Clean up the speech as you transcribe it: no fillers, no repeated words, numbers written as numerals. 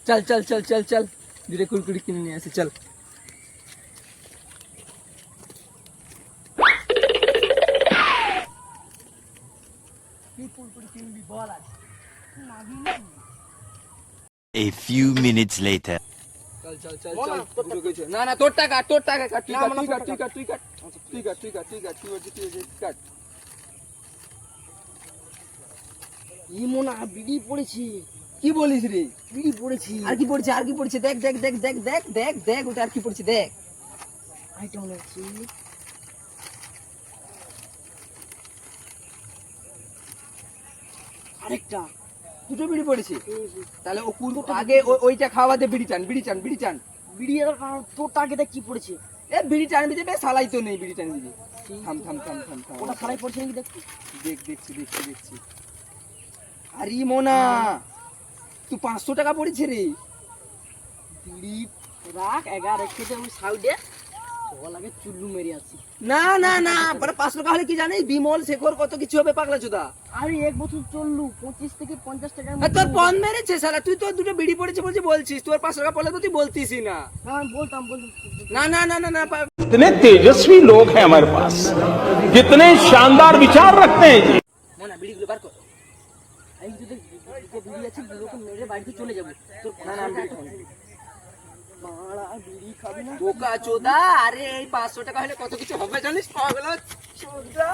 चल चल चल चल चल দুটো কুরকুরি কিনে নিয়ে আসি চল কি কুরকুরি কিনবি বল আজ A few minutes later. चल चल चल चल দুটো কিছু না না তোর টাকা কাট তুই কাট ই মোনা বিড়ি পড়েছি কি বলিস রে বিড়ি পড়েছি আর কি পড়ছে দেখ ওটা আর কি পড়ছে দেখ আইটেম আছে আরেকটা দুটো বিড়ি পড়েছে তাহলে ও কুল আগে ওইটা খাওয়া দে বিড়ি চান বিড়ি এর তোর টার্গেটে কি পড়েছে এ বিড়ি টানবি দেবে সালাই তো নেই বিড়ি টানবি দে থাম ওটা খারাপ পড়ছে নাকি দেখছি আরে মোনা তুই 500 টাকা পড়েছে রে বিড়ি রাখ 11 খেতে আমি সাইডে জল আগে চুল্লু মেরে আছি না পরে 500 টাকা হলে কি জানিস বিমল শেখর কত কিছু হবে পাগলা চোদা আরে এক বছর চললু 25 থেকে 50 টাকা তোর পন মেরেছে শালা তুই তো দুটো বিড়ি পড়েছে বলছিস তোর 500 টাকা পড়লে তো তুই বলতিসই না হ্যাঁ বলতাম না कितने तेजस्वी लोग हैं हमारे पास कितने शानदार विचार रखते हैं जी মোনা বিড়িগুলো বার কর এই যদি বিড়ি আছে দুটোকে মেরে বাড়িতে চলে যাবো তোর না বিড়ি খাবো না। বাড়া বিড়ি খাবি না বোকা চোদা আরে এই 500 টাকা হলে কত কিছু হবে জানিস পাগলা চোদা